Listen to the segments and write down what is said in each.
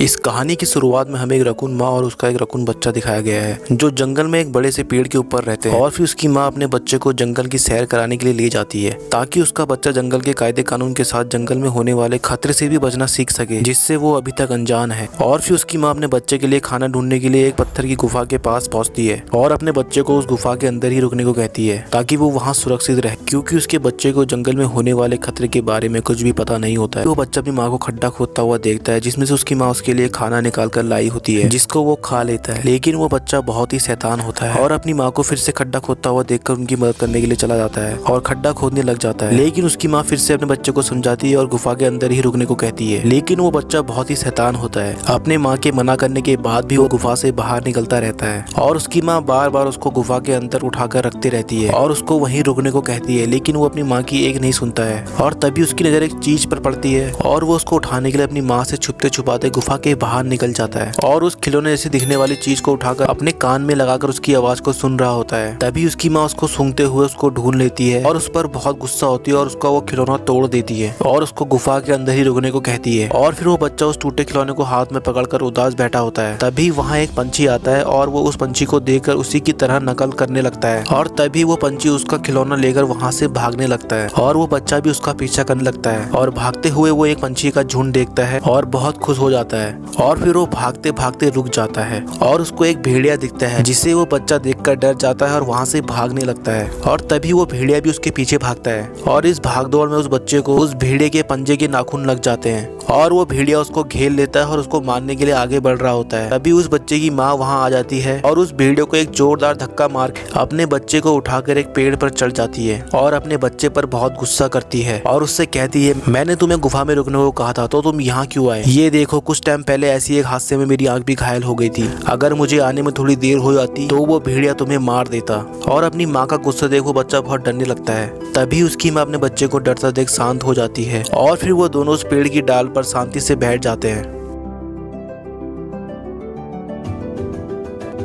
इस कहानी की शुरुआत में हमें एक रकून माँ और उसका एक रकून बच्चा दिखाया गया है जो जंगल में एक बड़े से पेड़ के ऊपर रहते हैं। और फिर उसकी माँ अपने बच्चे को जंगल की सैर कराने के लिए ले जाती है ताकि उसका बच्चा जंगल के कायदे कानून के साथ जंगल में होने वाले खतरे से भी बचना सीख सके, जिससे वो अभी तक अनजान है। और फिर उसकी माँ अपने बच्चे के लिए खाना ढूंढने के लिए एक पत्थर की गुफा के पास पहुंचती है और अपने बच्चे को उस गुफा के अंदर ही रुकने को कहती है ताकि वो वहाँ सुरक्षित रहे, क्योंकि उसके बच्चे को जंगल में होने वाले खतरे के बारे में कुछ भी पता नहीं होता है। वो बच्चा अपनी माँ को खड्डा खोदता हुआ देखता है जिसमें से उसकी माँ उसके लिए खाना निकाल कर लाई होती है, जिसको वो खा लेता है। लेकिन वो बच्चा बहुत ही शैतान होता है और अपनी माँ को फिर से खड्डा खोदता हुआ देखकर उनकी मदद करने के लिए चला जाता है और खड्डा खोदने लग जाता है। लेकिन उसकी माँ फिर से अपने बच्चे को समझाती है और गुफा के अंदर ही रुकने को कहती है। लेकिन वो बच्चा बहुत ही शैतान होता है। अपने माँ के मना करने के बाद भी वो गुफा से बाहर निकलता रहता है और उसकी माँ बार बार उसको गुफा के अंदर उठाकर रखती रहती है और उसको वहीं रुकने को कहती है। लेकिन वो अपनी माँ की एक नहीं सुनता है और तभी उसकी नजर एक चीज पर पड़ती है और वो उसको उठाने के लिए अपनी माँ से छुपते छुपाते गुफा के बाहर निकल जाता है और उस खिलौने जैसे दिखने वाली चीज को उठाकर अपने कान में लगाकर उसकी आवाज को सुन रहा होता है। तभी उसकी माँ उसको सूंघते हुए उसको ढूंढ लेती है और उस पर बहुत गुस्सा होती है और उसका वो खिलौना तोड़ देती है और उसको गुफा के अंदर ही रुकने को कहती है। और फिर वो बच्चा उस टूटे खिलौने को हाथ में पकड़कर उदास बैठा होता है। तभी वहाँ एक पंछी आता है और वो उस पंछी को देखकर उसी की तरह नकल करने लगता है और तभी वो पंछी उसका खिलौना लेकर वहाँ से भागने लगता है और वो बच्चा भी उसका पीछा करने लगता है और भागते हुए वो एक पंछी का झुंड देखता है और बहुत खुश हो जाता है। और फिर वो भागते भागते रुक जाता है और उसको एक भेड़िया दिखता है जिसे वो बच्चा देखकर डर जाता है और वहाँ से भागने लगता है और तभी वो भेड़िया भी उसके पीछे भागता है और इस भागदौड़ में उस बच्चे को उस भेड़िए के पंजे के नाखून लग जाते हैं और वो भेड़िया उसको घेर लेता है और उसको मारने के लिए आगे बढ़ रहा होता है। तभी उस बच्चे की माँ वहाँ आ जाती है और उस भेड़िए को एक जोरदार धक्का मार अपने बच्चे को उठाकर एक पेड़ पर चढ़ जाती है और अपने बच्चे पर बहुत गुस्सा करती है और उससे कहती है, मैंने तुम्हें गुफा में रुकने को कहा था तो तुम यहाँ क्यों आए? ये देखो, कुछ टाइम पहले ऐसी एक हादसे में मेरी आंख भी घायल हो गई थी। अगर मुझे आने में थोड़ी देर हो जाती तो वो भेड़िया तुम्हें मार देता। और अपनी माँ का गुस्सा देख वो बच्चा बहुत डरने लगता है। तभी उसकी माँ अपने बच्चे को डरता देख शांत हो जाती है और फिर वो दोनों उस पेड़ की डाल पर शांति से बैठ जाते हैं।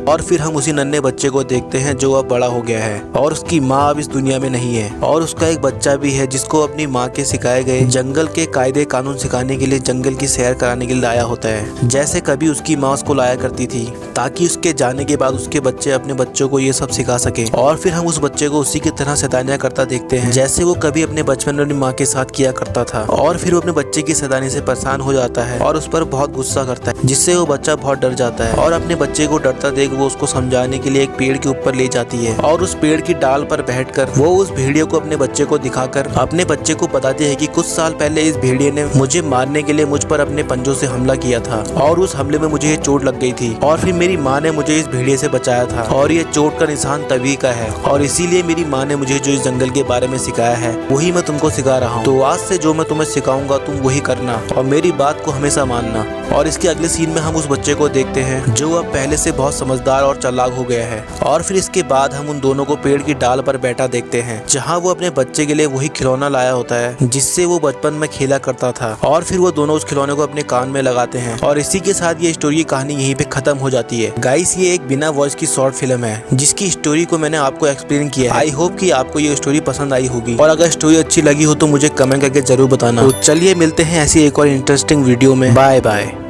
और फिर हम उसी नन्हे बच्चे को देखते हैं जो अब बड़ा हो गया है और उसकी माँ अब इस दुनिया में नहीं है और उसका एक बच्चा भी है जिसको अपनी माँ के सिखाए गए जंगल के कायदे कानून सिखाने के लिए जंगल की सैर कराने के लिए लाया होता है, जैसे कभी उसकी माँ उसको लाया करती थी ताकि उसके जाने के बाद उसके बच्चे अपने बच्चों को ये सब सिखा सके। और फिर हम उस बच्चे को उसी की तरह शैतानियां करता देखते हैं जैसे वो कभी अपने बचपन में अपनी माँ के साथ किया करता था। और फिर वो अपने बच्चे की शैतानी से परेशान हो जाता है और उस पर बहुत गुस्सा करता है, जिससे वो बच्चा बहुत डर जाता है और अपने बच्चे को डरता देख वो उसको समझाने के लिए एक पेड़ के ऊपर ले जाती है और उस पेड़ की डाल पर बैठकर वो उस भेड़िए को अपने बच्चे को दिखाकर अपने बच्चे को बताती है कि कुछ साल पहले इस भेड़िए ने मुझे मारने के लिए मुझ पर अपने पंजों से हमला किया था और उस हमले में मुझे ये चोट लग गई थी और फिर मेरी माँ ने मुझे इस भेड़िए से बचाया था और ये चोट का निशान तभी का है और इसीलिए मेरी माँ ने मुझे जो इस जंगल के बारे में सिखाया है वही मैं तुमको सिखा रहा हूँ। तो आज से जो मैं तुम्हें सिखाऊंगा तुम वही करना और मेरी बात को हमेशा मानना। और इसके अगले सीन में हम उस बच्चे को देखते हैं जो अब पहले से बहुत समझदार और चालाक हो गया है। और फिर इसके बाद हम उन दोनों को पेड़ की डाल पर बैठा देखते हैं जहाँ वो अपने बच्चे के लिए वही खिलौना लाया होता है जिससे वो बचपन में खेला करता था। और फिर वो दोनों उस खिलौने को अपने कान में लगाते हैं और इसी के साथ ये स्टोरी की कहानी यहीं पे खत्म हो जाती है। गाइस, ये एक बिना वॉइस की शॉर्ट फिल्म है जिसकी स्टोरी को मैंने आपको एक्सप्लेन किया है। आई होप कि आपको ये स्टोरी पसंद आई होगी और अगर स्टोरी अच्छी लगी हो तो मुझे कमेंट करके जरूर बताना। तो चलिए मिलते हैं ऐसी एक और इंटरेस्टिंग वीडियो में। Bye bye.